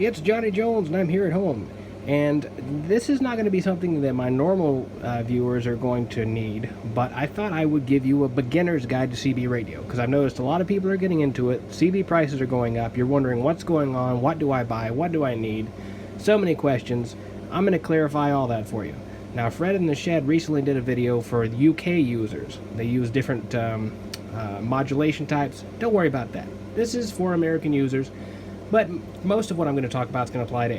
It's Johnny Jones and I'm here at home, and this is not going to be something that my normal viewers are going to need, but I thought I would give you a beginner's guide to CB radio, because I've noticed a lot of people are getting into it. CB prices are going up. You're wondering what's going on, what do I buy, what do I need, so many questions. I'm going to clarify all that for you. Now, Fred in the Shed recently did a video for UK users. They use different modulation types. Don't worry about that. This is for American users. But most of what I'm going to talk about is going to apply to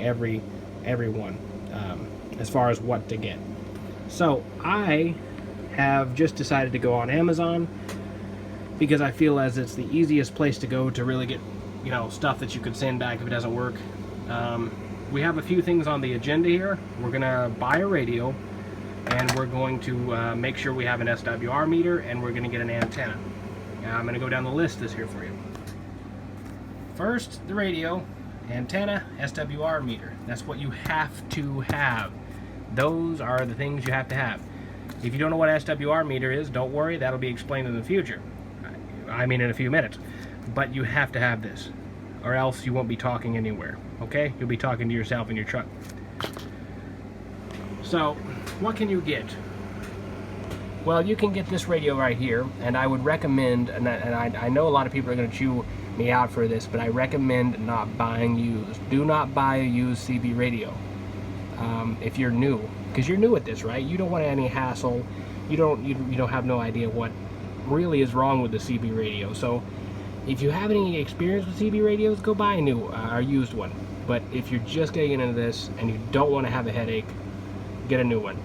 everyone as far as what to get. So I have just decided to go on Amazon because I feel as it's the easiest place to go to really get, stuff that you could send back if it doesn't work. We have a few things on the agenda here. We're going to buy a radio, and we're going to make sure we have an SWR meter, and we're going to get an antenna. Now, I'm going to go down the list this here for you. First, the radio, antenna, SWR meter. That's what you have to have. Those are the things you have to have. If you don't know what SWR meter is, don't worry, that'll be explained in the future. I mean in a few minutes. But you have to have this, or else you won't be talking anywhere, okay? You'll be talking to yourself in your truck. So, what can you get? Well, you can get this radio right here, and I would recommend, and I know a lot of people are going to chew me out for this, but I recommend not buying used. Do not buy a used CB radio if you're new, because you're new at this, right? You don't want any hassle. You don't have no idea what really is wrong with the CB radio. So if you have any experience with CB radios, go buy a new or used one. But if you're just getting into this and you don't want to have a headache, get a new one.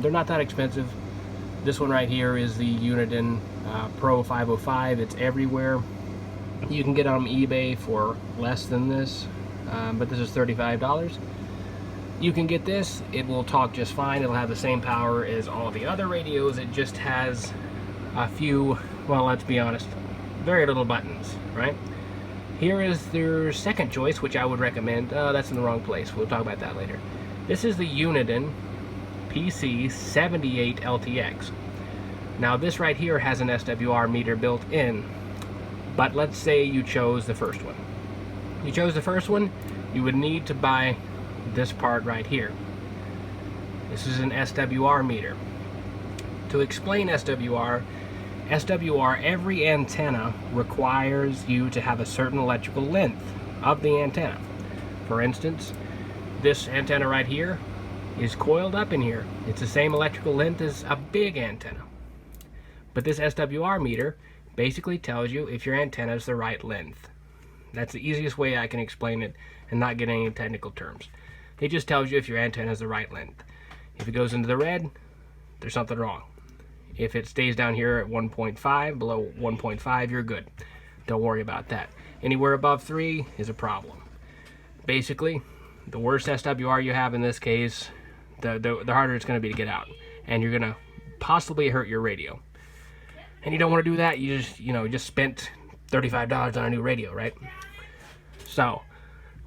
They're not that expensive. This one right here is the Uniden Pro 505. It's everywhere. You can get it on eBay for less than this, but this is $35. You can get this. It will talk just fine. It'll have the same power as all the other radios. It just has a few, well, let's be honest, very little buttons, right? Here is their second choice, which I would recommend. That's in the wrong place. We'll talk about that later. This is the Uniden Pc 78 LTX. Now, this right here has an SWR meter built in. But let's say you chose the first one. You chose the first one, you would need to buy this part right here. This is an SWR meter. To explain SWR, every antenna requires you to have a certain electrical length of the antenna. For instance, this antenna right here is coiled up in here. It's the same electrical length as a big antenna. But this SWR meter basically tells you if your antenna is the right length. That's the easiest way I can explain it and not get any technical terms. It just tells you if your antenna is the right length. If it goes into the red, there's something wrong. If it stays down here at 1.5, below 1.5, you're good. Don't worry about that. Anywhere above 3 is a problem. Basically, the worse SWR you have in this case, the harder it's going to be to get out. And you're going to possibly hurt your radio. And you don't want to do that. You just spent $35 on a new radio, right? So,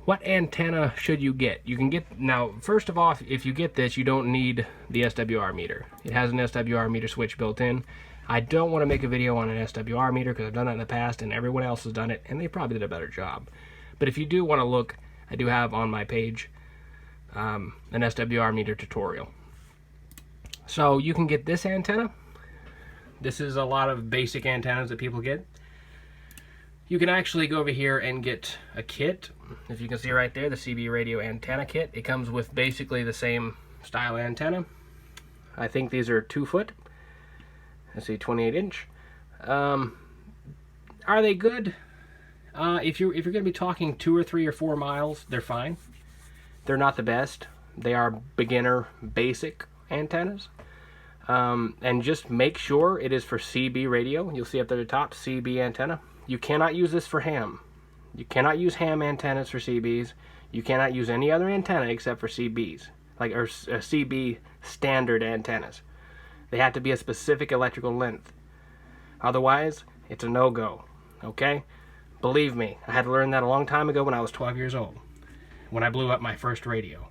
what antenna should you get? You can get, now, first of all, if you get this, you don't need the SWR meter. It has an SWR meter switch built in. I don't want to make a video on an SWR meter because I've done that in the past and everyone else has done it and they probably did a better job. But if you do want to look, I do have on my page an SWR meter tutorial. So you can get this antenna. This is a lot of basic antennas that people get. You can actually go over here and get a kit. If you can see right there, the CB radio antenna kit. It comes with basically the same style antenna. I think these are 2 foot. Let's see, 28 inch. Are they good? If you're going to be talking 2 or 3 or 4 miles, they're fine. They're not the best. They are beginner basic antennas. And just make sure it is for CB radio. You'll see up there at the top, CB antenna. You cannot use this for ham. You cannot use ham antennas for CBs. You cannot use any other antenna except for CBs, or CB standard antennas. They have to be a specific electrical length. Otherwise, it's a no-go, okay? Believe me, I had to learn that a long time ago when I was 12 years old, when I blew up my first radio.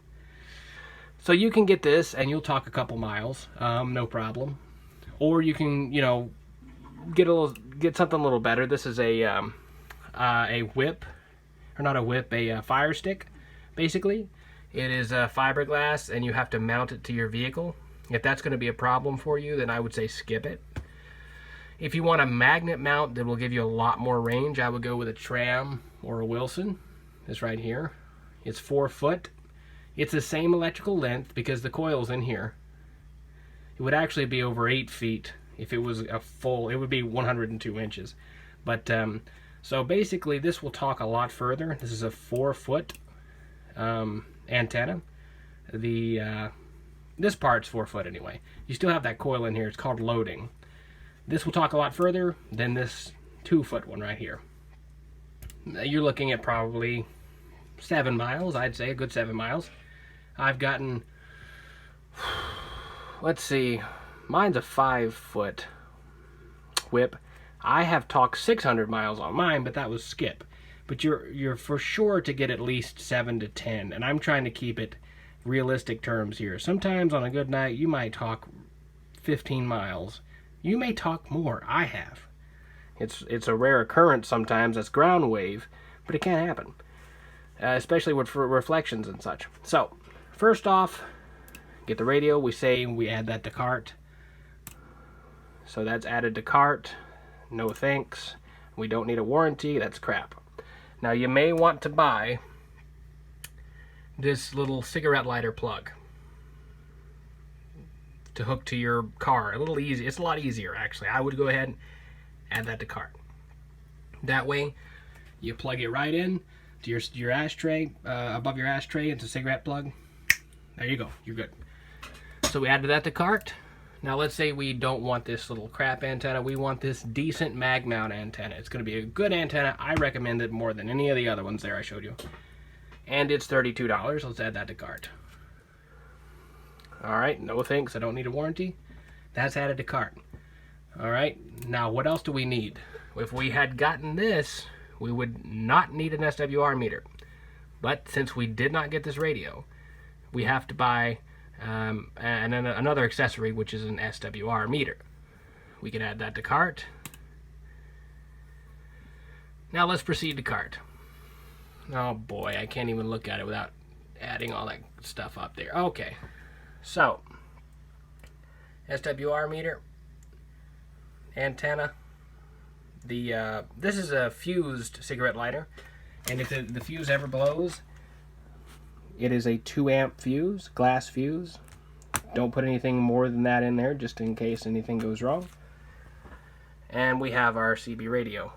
So you can get this and you'll talk a couple miles, no problem. Or you can, get something a little better. This is a whip or not a whip, a fire stick, basically. It is fiberglass, and you have to mount it to your vehicle. If that's going to be a problem for you, then I would say skip it. If you want a magnet mount that will give you a lot more range, I would go with a Tram or a Wilson. This right here. It's 4 foot. It's the same electrical length because the coil's in here. It would actually be over 8 feet if it was a full, it would be 102 inches. But, so basically this will talk a lot further. This is a 4 foot antenna. This part's 4 foot anyway. You still have that coil in here. It's called loading. This will talk a lot further than this 2 foot one right here. You're looking at probably 7 miles, I'd say, a good 7 miles. I've gotten, let's see, mine's a 5 foot whip. I have talked 600 miles on mine, but that was skip. But you're for sure to get at least 7 to 10, and I'm trying to keep it realistic terms here. Sometimes on a good night, you might talk 15 miles. You may talk more. I have. It's a rare occurrence sometimes. That's ground wave, but it can happen, especially with reflections and such. So, first off, get the radio. We add that to cart. So that's added to cart. No thanks. We don't need a warranty. That's crap. Now you may want to buy this little cigarette lighter plug to hook to your car. A little easy. It's a lot easier actually. I would go ahead and add that to cart. That way you plug it right in to your ashtray, above your ashtray. It's a cigarette plug. There you go. You're good. So we added that to cart. Now let's say we don't want this little crap antenna. We want this decent mag mount antenna. It's going to be a good antenna. I recommend it more than any of the other ones there I showed you. And it's $32. Let's add that to cart. Alright, no thanks. I don't need a warranty. That's added to cart. Alright, now what else do we need? If we had gotten this, we would not need an SWR meter. But since we did not get this radio, we have to buy another accessory, which is an SWR meter. We can add that to cart. Now let's proceed to cart. Oh boy, I can't even look at it without adding all that stuff up there. Okay, so SWR meter, antenna. This is a fused cigarette lighter, and if the fuse ever blows, it is a 2 amp fuse, glass fuse. Don't put anything more than that in there, just in case anything goes wrong. And we have our CB radio,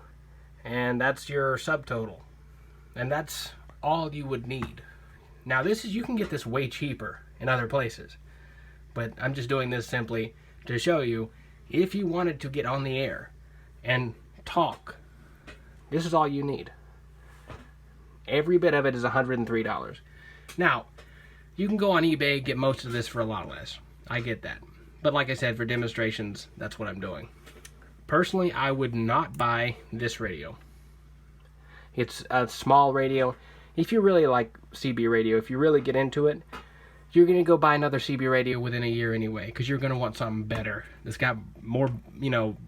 and that's your subtotal, and that's all you would need. Now you can get this way cheaper in other places, but I'm just doing this simply to show you if you wanted to get on the air and talk, this is all you need. Every bit of it is $103. Now, you can go on eBay, get most of this for a lot less. I get that. But like I said, for demonstrations, that's what I'm doing. Personally, I would not buy this radio. It's a small radio. If you really like CB radio, if you really get into it, you're going to go buy another CB radio within a year anyway, because you're going to want something better that's got more,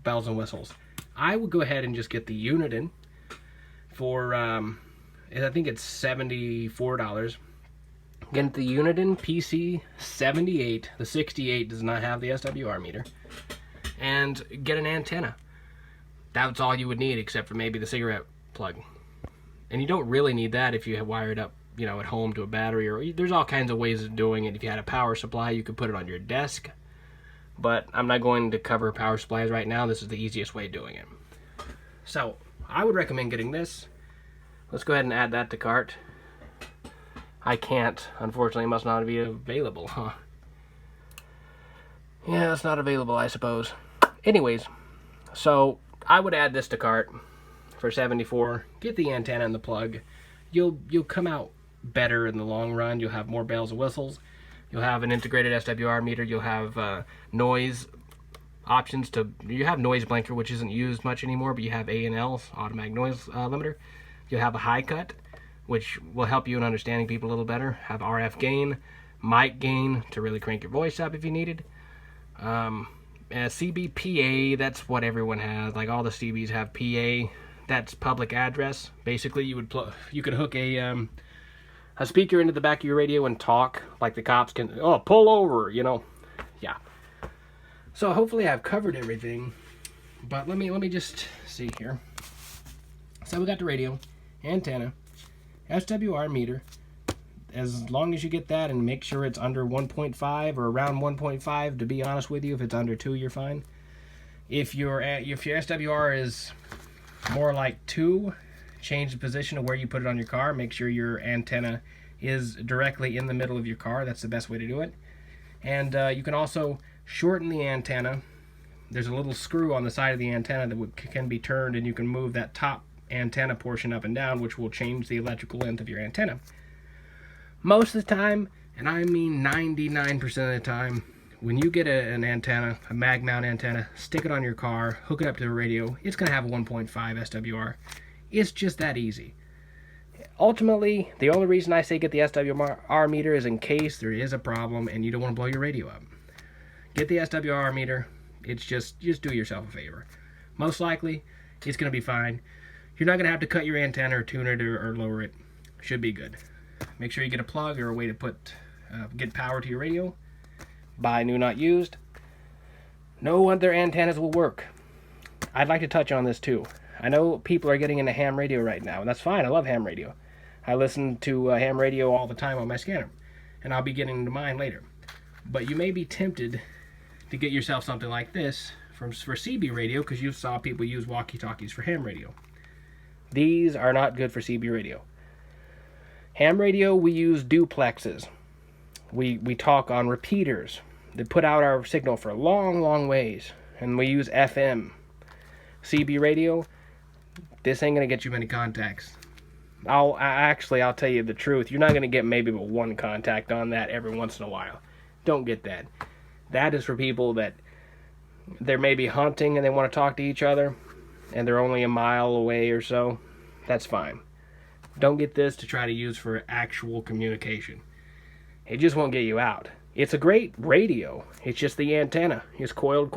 bells and whistles. I would go ahead and just get the Uniden for, I think it's $74. Get the Uniden Pc 78. The 68 does not have the SWR meter. And get an antenna. That's all you would need, except for maybe the cigarette plug. And you don't really need that if you have wired up, at home to a battery, or there's all kinds of ways of doing it. If you had a power supply, you could put it on your desk. But I'm not going to cover power supplies right now. This is the easiest way of doing it. So, I would recommend getting this. Let's go ahead and add that to cart. I can't. Unfortunately, it must not be available, huh? Yeah, it's not available, I suppose. Anyways, so I would add this to cart for $74. Get the antenna and the plug. You'll come out better in the long run. You'll have more bells and whistles. You'll have an integrated SWR meter. You'll have noise options you have noise blanker, which isn't used much anymore, but you have A&L's, automatic noise limiter. You'll have a high cut, which will help you in understanding people a little better. Have RF gain, mic gain to really crank your voice up if you needed. CB PA, that's what everyone has. Like all the CBs have PA. that's public address. Basically, you could hook a speaker into the back of your radio and talk, like the cops can, oh, pull over, you know. Yeah. So hopefully I've covered everything, but let me just see here. So we got the radio, antenna, SWR meter. As long as you get that and make sure it's under 1.5 or around 1.5, to be honest with you, if it's under 2, you're fine. If your SWR is more like 2, change the position of where you put it on your car. Make sure your antenna is directly in the middle of your car. That's the best way to do it. And you can also shorten the antenna. There's a little screw on the side of the antenna that can be turned, and you can move that top antenna portion up and down, which will change the electrical length of your antenna. Most of the time, and I mean 99% of the time, when you get an antenna, a mag mount antenna, stick it on your car, hook it up to the radio, it's going to have a 1.5 SWR. It's just that easy. Ultimately, the only reason I say get the SWR meter is in case there is a problem and you don't want to blow your radio up. Get the SWR meter. It's just do yourself a favor. Most likely, it's going to be fine. You're not going to have to cut your antenna or tune it or lower it. Should be good. Make sure you get a plug or a way to get power to your radio. Buy new, not used. No other antennas will work. I'd like to touch on this too. I know people are getting into ham radio right now, and that's fine. I love ham radio. I listen to ham radio all the time on my scanner, and I'll be getting into mine later. But you may be tempted to get yourself something like this for CB radio, because you saw people use walkie-talkies for ham radio. These are not good for CB radio. Ham radio, we use duplexes. We talk on repeaters that put out our signal for a long, long ways, and we use FM. CB radio, this ain't gonna get you many contacts. I'll tell you the truth. You're not gonna get maybe but one contact on that every once in a while. Don't get that. That is for people that they're maybe hunting and they want to talk to each other, and they're only a mile away or so. That's fine. Don't get this to try to use for actual communication. It just won't get you out. It's a great radio. It's just the antenna. It's coiled.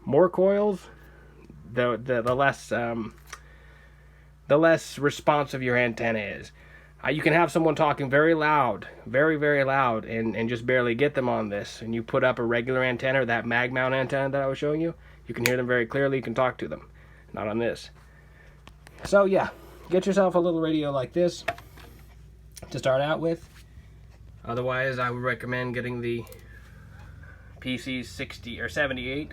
More coils, the less responsive your antenna is. You can have someone talking very loud, very, very loud, and just barely get them on this. And you put up a regular antenna, or that mag mount antenna that I was showing you, you can hear them very clearly, you can talk to them. Not on this. So yeah, get yourself a little radio like this to start out with. Otherwise, I would recommend getting the PC 60 or 78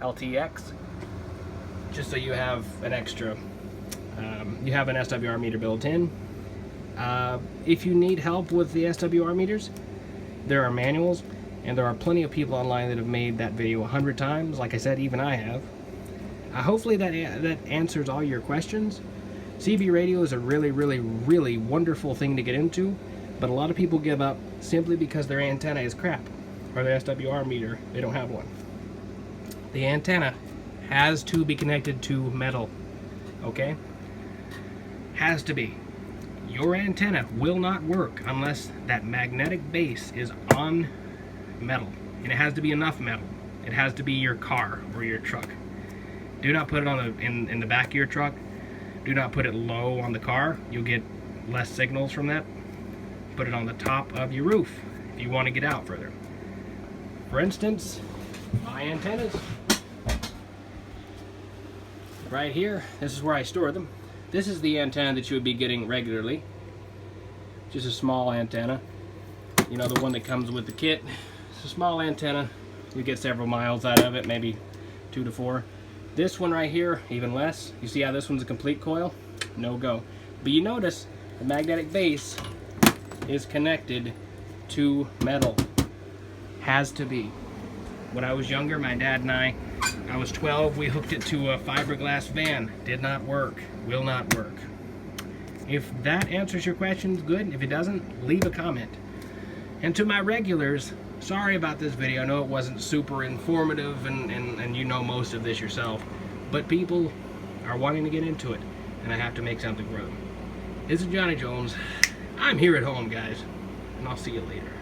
LTX, just so you have an extra. You have an SWR meter built in. If you need help with the SWR meters, there are manuals, and there are plenty of people online that have made that video 100 times. Like I said, even I have. Hopefully that answers all your questions. CB radio is a really, really, really wonderful thing to get into, but a lot of people give up simply because their antenna is crap, or their SWR meter, they don't have one. The antenna has to be connected to metal, okay? Has to be. Your antenna will not work unless that magnetic base is on metal, and it has to be enough metal. It has to be your car or your truck. Do not put it on in the back of your truck. Do not put it low on the car. You'll get less signals from that. Put it on the top of your roof if you want to get out further. For instance, my antennas right here, this is where I store them. This is the antenna that you would be getting regularly. Just a small antenna. You know, the one that comes with the kit. It's a small antenna. You get several miles out of it, maybe 2 to 4. This one right here, even less. You see how this one's a complete coil? No go. But you notice the magnetic base is connected to metal. Has to be. When I was younger, my dad and I was 12, we hooked it to a fiberglass van. Did not work. Will not work. If that answers your questions, good. If it doesn't, leave a comment. And to my regulars, sorry about this video. I know it wasn't super informative, and you know most of this yourself, but people are wanting to get into it, and I have to make something for them. This is Johnny Jones. I'm here at home, guys, and I'll see you later.